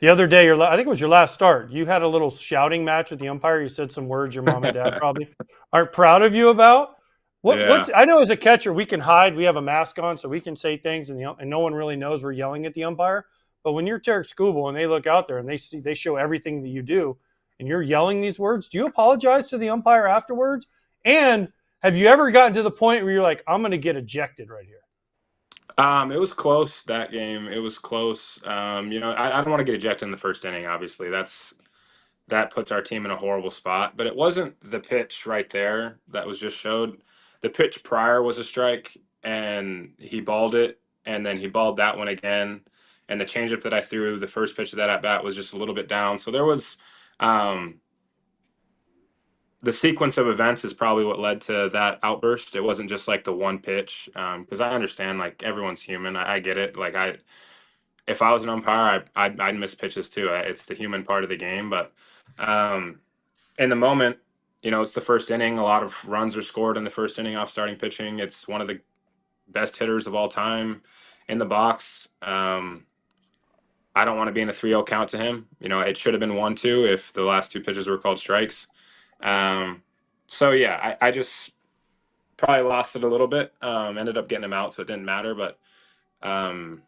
The other day, I think it was your last start. You had a little shouting match with the umpire. You said some words your mom and dad probably aren't proud of you about. Yeah. What's I know as a catcher we can hide. We have a mask on, so we can say things, and no one really knows we're yelling at the umpire. But when you're Tarik Skubal and they look out there and they show everything that you do, and you're yelling these words, do you apologize to the umpire afterwards? And have you ever gotten to the point where you're like, I'm going to get ejected right here? It was close that game. It was close. I don't want to get ejected in the first inning. Obviously, that puts our team in a horrible spot. But it wasn't the pitch right there that was just showed. The pitch prior was a strike, and he balled it, and then he balled that one again. And the changeup that I threw, the first pitch of that at bat was just a little bit down. So there was um, the sequence of events is probably what led to that outburst. It wasn't just like the one pitch, because I understand like everyone's human. I get it. Like if I was an umpire, I'd miss pitches too. It's the human part of the game, but um, in the moment, it's the first inning. A lot of runs are scored in the first inning off starting pitching. It's one of the best hitters of all time in the box. I don't want to be in a 3-0 count to him. It should have been 1-2 if the last two pitches were called strikes. Um, so yeah, I just probably lost it a little bit. Ended up getting him out, so it didn't matter. But um,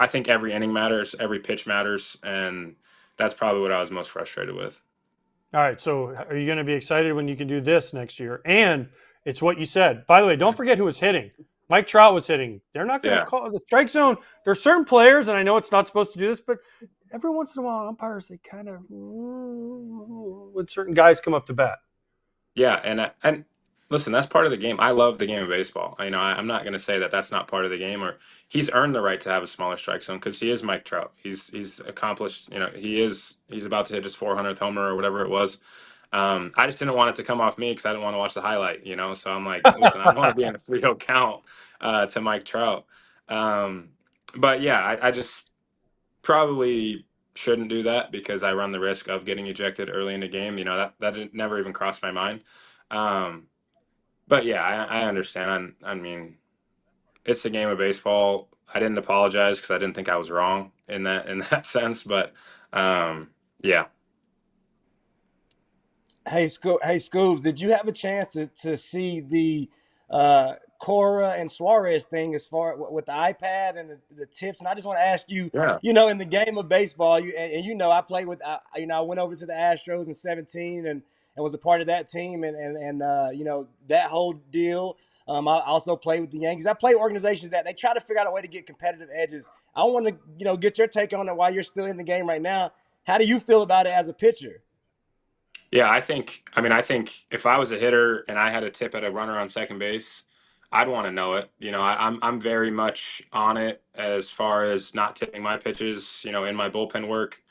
I think every inning matters, every pitch matters, and that's probably what I was most frustrated with. All right. So are you going to be excited when you can do this next year? And it's what you said. By the way, don't forget who was hitting. Mike Trout was hitting. They're not going to Yeah, call the strike zone. There's certain players, and I know it's not supposed to do this, but every once in a while, umpires they kind of when certain guys come up to bat. yeah, and listen, that's part of the game. I love the game of baseball. I'm not going to say that that's not part of the game, or he's earned the right to have a smaller strike zone because he is Mike Trout. He's accomplished. He's about to hit his 400th homer or whatever it was. I just didn't want it to come off me because I didn't want to watch the highlight. So I'm like, listen, I don't want to be in a 3-0 count to Mike Trout. Um, but yeah, I just probably shouldn't do that because I run the risk of getting ejected early in the game. That never even crossed my mind. Um, but yeah, I understand. I mean, it's a game of baseball. I didn't apologize because I didn't think I was wrong in that sense. But um, yeah, Hey, Scoobs, did you have a chance to see the Cora and Suarez thing as far with the iPad and the tips? And I just want to ask you, yeah, in the game of baseball, I played with, I went over to the Astros in 17 and was a part of that team and that whole deal. I also played with the Yankees. I play organizations that they try to figure out a way to get competitive edges. I want to, get your take on it while you're still in the game right now. How do you feel about it as a pitcher? yeah. I think if I was a hitter and I had a tip at a runner on second base, I'd want to know it. I'm very much on it as far as not tipping my pitches. In my bullpen work.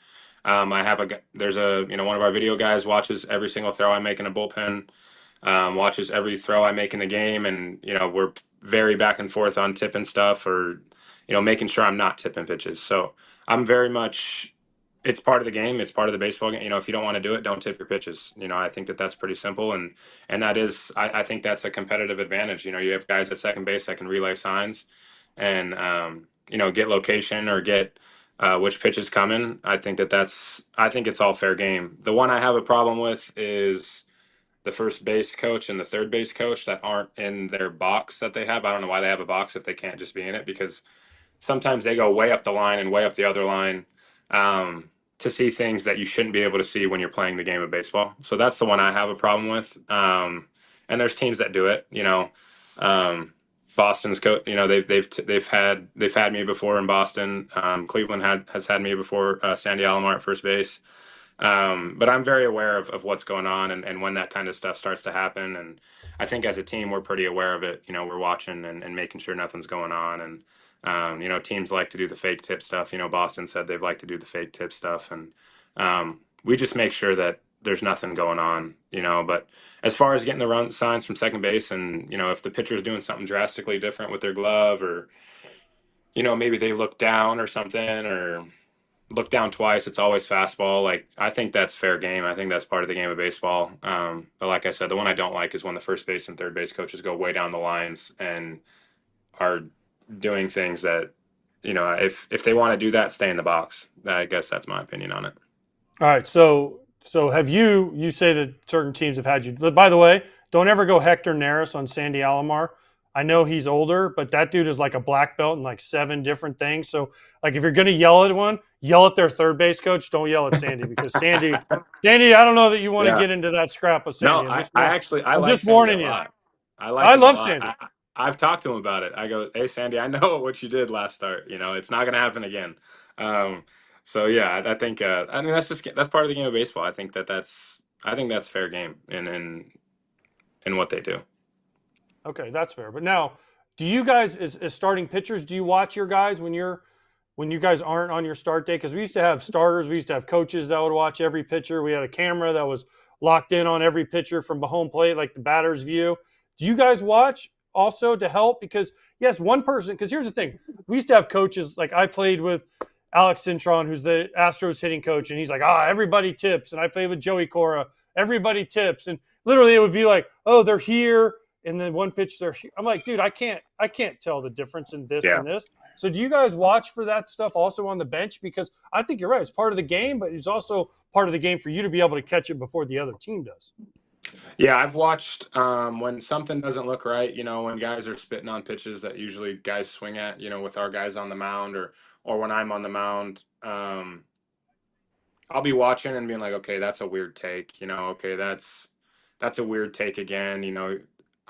There's one of our video guys watches every single throw I make in a bullpen, watches every throw I make in the game, and we're very back and forth on tipping stuff or making sure I'm not tipping pitches. So I'm very much. It's part of the game. It's part of the baseball game. If you don't want to do it, don't tip your pitches. I think that that's pretty simple, and that is, I think that's a competitive advantage. You have guys at second base that can relay signs, and get location or get which pitch is coming. I think it's all fair game. The one I have a problem with is the first base coach and the third base coach that aren't in their box that they have. I don't know why they have a box if they can't just be in it because sometimes they go way up the line and way up the other line to see things that you shouldn't be able to see when you're playing the game of baseball. So that's the one I have a problem with. And there's teams that do it. Um, Boston's coach. They've had me before in Boston. Cleveland has had me before. Sandy Alomar at first base. But I'm very aware of what's going on and when that kind of stuff starts to happen. And I think as a team, we're pretty aware of it. We're watching and making sure nothing's going on. And teams like to do the fake tip stuff. Boston said they'd like to do the fake tip stuff, and we just make sure that there's nothing going on. But as far as getting the run signs from second base, and if the pitcher is doing something drastically different with their glove, or maybe they look down or something, or look down twice, it's always fastball. Like I think that's fair game. I think that's part of the game of baseball. But like I said, the one I don't like is when the first base and third base coaches go way down the lines and are doing things that if they want to do that, stay in the box. I guess that's my opinion on it. All right. So have you say that certain teams have had you. But by the way, don't ever go Hector Neris on Sandy Alomar. I know he's older, but that dude is like a black belt in like 7 different things. So like if you're gonna yell at one, yell at their third base coach. Don't yell at Sandy because Sandy, I don't know that you want to Yeah. get into that scrap with No, Sandy. I I'm like just Sandy a warning you. lot. I like I him a love lot. Sandy. I've talked to him about it. I go, hey Sandy, I know what you did last start. It's not gonna happen again. Um, so yeah, I think I mean that's part of the game of baseball. I think that's fair game in what they do. Okay, that's fair. But now, do you guys as starting pitchers, do you watch your guys when you guys aren't on your start day? Because we used to have starters, we used to have coaches that would watch every pitcher. We had a camera that was locked in on every pitcher from the home plate, like the batter's view. Do you guys watch also to help? Because yes, one person. Because here's the thing: we used to have coaches. Like I played with Alex Cintron, who's the Astros hitting coach, and he's like, everybody tips. And I played with Joey Cora, everybody tips, and literally it would be like, oh, they're here, and then one pitch they're here. I'm like, dude, I can't tell the difference in this Yeah. and this. So do you guys watch for that stuff also on the bench? Because I think you're right. It's part of the game, but it's also part of the game for you to be able to catch it before the other team does. Yeah, I've watched when something doesn't look right, when guys are spitting on pitches that usually guys swing at, with our guys on the mound or when I'm on the mound. I'll be watching and being like, okay, that's a weird take, okay, that's a weird take again.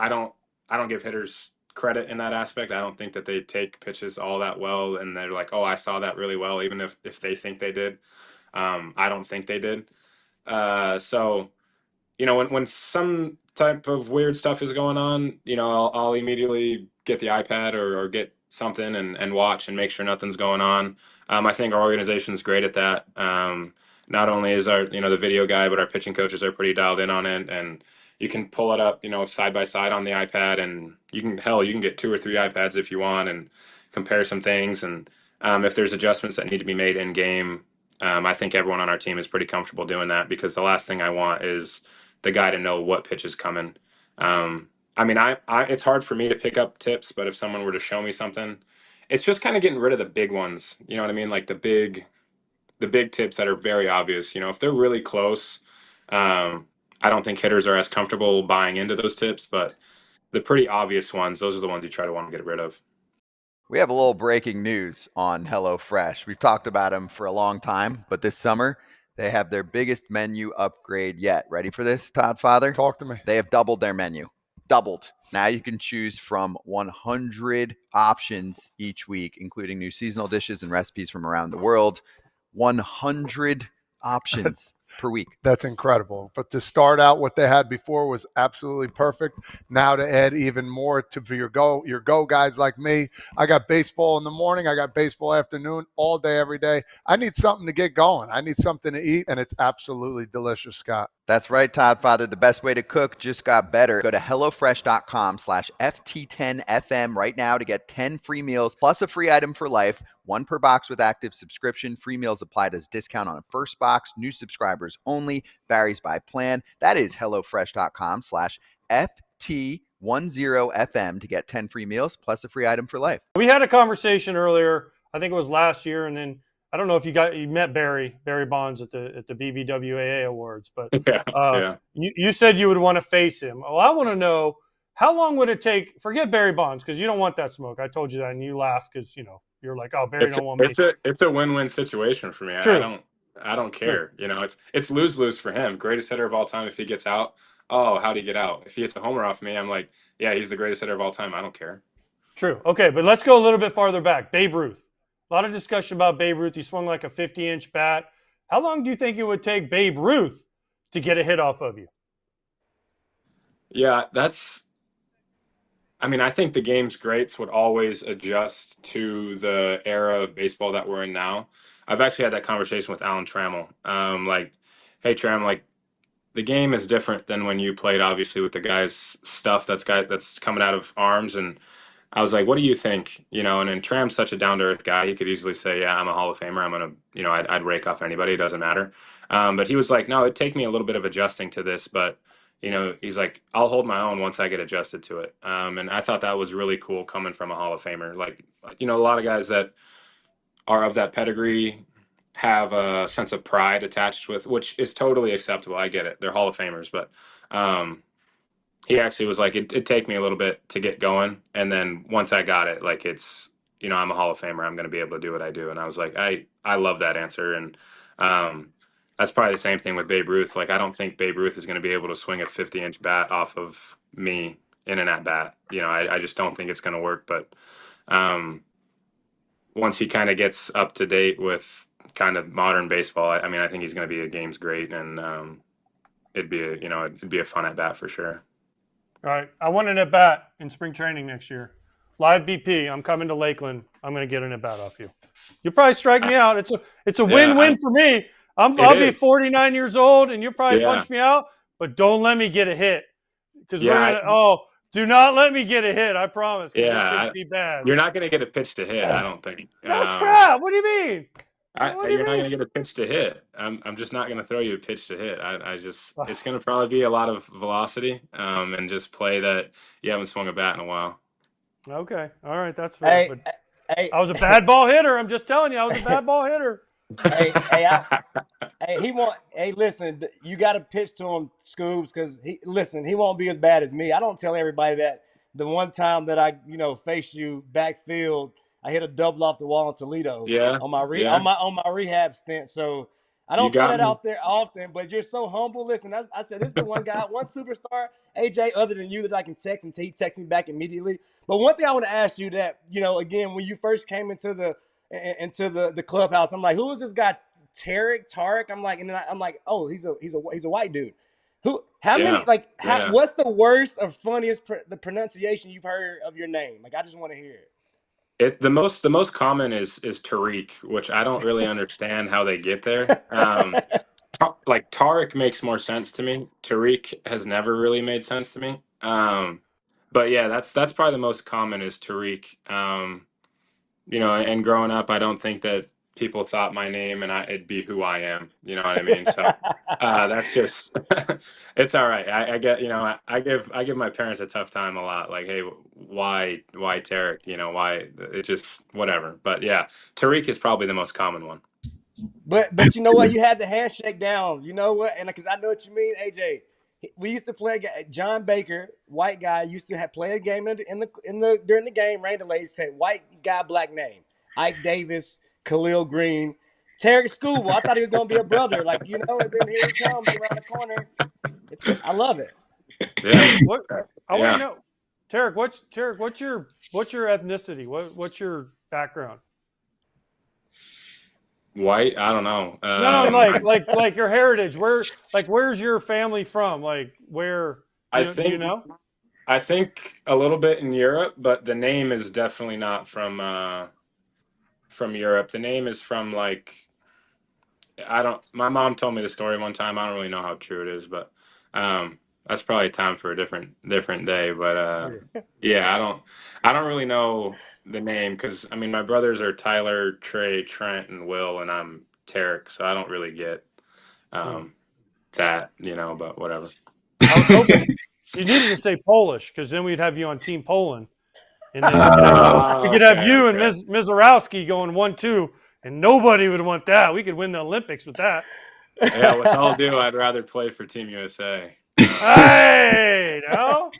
I don't I don't give hitters credit in that aspect. I don't think that they take pitches all that well and they're like, oh, I saw that really well, even if they think they did. I don't think they did. So when some type of weird stuff is going on, I'll immediately get the iPad or get something and watch and make sure nothing's going on. I think our organization is great at that. Not only is our, the video guy, but our pitching coaches are pretty dialed in on it. And you can pull it up, side by side on the iPad, and you can get 2 or 3 iPads if you want and compare some things. And if there's adjustments that need to be made in game, I think everyone on our team is pretty comfortable doing that because the last thing I want is the guy to know what pitch is coming. I mean, it's hard for me to pick up tips, but if someone were to show me something, it's just kind of getting rid of the big ones. You know what I mean? Like the big tips that are very obvious. If they're really close, I don't think hitters are as comfortable buying into those tips, but the pretty obvious ones, those are the ones you try to want to get rid of. We have a little breaking news on HelloFresh. We've talked about them for a long time, but this summer they have their biggest menu upgrade yet. Ready for this, Todd Father? Talk to me. They have doubled their menu. Doubled. Now you can choose from 100 options each week, including new seasonal dishes and recipes from around the world. 100 options per week. That's incredible. But to start out, what they had before was absolutely perfect. Now to add even more for your go guys like me. I got baseball in the morning. I got baseball afternoon, all day, every day. I need something to get going. I need something to eat, and it's absolutely delicious, Scott. That's right, Todd Father. The best way to cook just got better. Go to HelloFresh.com/FT10FM right now to get 10 free meals plus a free item for life. 1 per box with active subscription. Free meals applied as discount on a first box. New subscribers only. Varies by plan. That is HelloFresh.com/FT10FM to get 10 free meals plus a free item for life. We had a conversation earlier. I think it was last year, and then I don't know if you met Barry Bonds at the BBWAA Awards, but Yeah. you said you would want to face him. Well, I want to know how long would it take? Forget Barry Bonds because you don't want that smoke. I told you that, and you laughed because you're like, oh, Barry don't want me. It's a win-win situation for me. True. I don't care. It's lose-lose for him. Greatest hitter of all time if he gets out. Oh, how'd he get out? If he hits a homer off me, I'm like, yeah, he's the greatest hitter of all time. I don't care. True. Okay, but let's go a little bit farther back. Babe Ruth. A lot of discussion about Babe Ruth. He swung like a 50-inch bat. How long do you think it would take Babe Ruth to get a hit off of you? Yeah, I think the game's greats would always adjust to the era of baseball that we're in now. I've actually had that conversation with Alan Trammell. Like, hey, Trammell, like, the game is different than when you played, obviously, with the guys' stuff that's coming out of arms. And I was like, what do you think? And then Tram's such a down to earth guy. He could easily say, yeah, I'm a Hall of Famer. I'm going to, I'd rake off anybody. It doesn't matter. But he was like, no, it'd take me a little bit of adjusting to this. But, he's like, I'll hold my own once I get adjusted to it. And I thought that was really cool coming from a Hall of Famer. Like, a lot of guys that are of that pedigree have a sense of pride attached with, which is totally acceptable. I get it. They're Hall of Famers, but he actually was like, it'd take me a little bit to get going. And then once I got it, like it's, I'm a Hall of Famer. I'm going to be able to do what I do. And I was like, I love that answer. And that's probably the same thing with Babe Ruth. Like, I don't think Babe Ruth is going to be able to swing a 50-inch bat off of me in an at bat. I just don't think it's going to work. But once he kind of gets up to date with kind of modern baseball, I mean, I think he's going to be a game's great, and it'd be a fun at bat for sure. All right. I want an at bat in spring training next year. Live BP. I'm coming to Lakeland. I'm going to get an at bat off you. You'll probably strike me out. It's a win-win for me. I'll be 49 years old, and you'll probably punch me out, but don't let me get a hit. Because do not let me get a hit. I promise. Yeah, it could be bad. You're not going to get a pitch to hit, I don't think. That's crap. What do you mean? You're not going to get a pitch to hit. I'm just not going to throw you a pitch to hit. It's going to probably be a lot of velocity and just play that you haven't swung a bat in a while. Okay. All right. That's fair. Hey, I was a bad ball hitter. I'm just telling you, I was a bad ball hitter. Listen, you got to pitch to him, Scoobs, because he won't be as bad as me. I don't tell everybody that the one time that I, faced you backfield, I hit a double off the wall in Toledo on my rehab stint. So I don't put that out there often, but you're so humble. Listen, I said, this is the one superstar, AJ, other than you that I can text and he texts me back immediately. But one thing I want to ask you that, again, when you first came into the clubhouse, I'm like, who is this guy? Tarik? I'm like, oh, he's a white dude. What's the worst or funniest the pronunciation you've heard of your name? Like, I just want to hear it. The most common is Tarik, which I don't really understand how they get there. Like Tarik makes more sense to me. Tarik has never really made sense to me. But yeah, that's probably the most common is Tarik. And growing up, I don't think that people thought my name and it'd be who I am. You know what I mean? So that's just it's all right. I get I give my parents a tough time a lot. Like, hey, why Tarik? Why it just whatever. But yeah, Tarik is probably the most common one. But you know what? You had the handshake down. You know what? And because I know what you mean, AJ. We used to play. John Baker, white guy, used to play a game during the game. Rain delays say white guy, black name. Ike Davis, Khalil Green, Tarik Skubal. I thought he was gonna be a brother, and then here he comes around the corner. I love it. Yeah. I want to know, Tarik. What's your ethnicity? What's your background? White? I don't know. No, like your heritage. Where's your family from? Like where? Do you know? I think a little bit in Europe, but the name is definitely not from Europe. The name is from my mom told me the story one time. I don't really know how true it is, but that's probably time for a different day. But yeah, I don't really know the name because I mean my brothers are Tyler, Trey, Trent, and Will, and I'm Tarik, so I don't really get that, but whatever. I was hoping you needed to say Polish because then we'd have you on Team Poland, and then we could have you and Mizorowski going 1-2, and nobody would want that. We could win the Olympics with that. Yeah, with all due, I'd rather play for Team USA. Hey, no.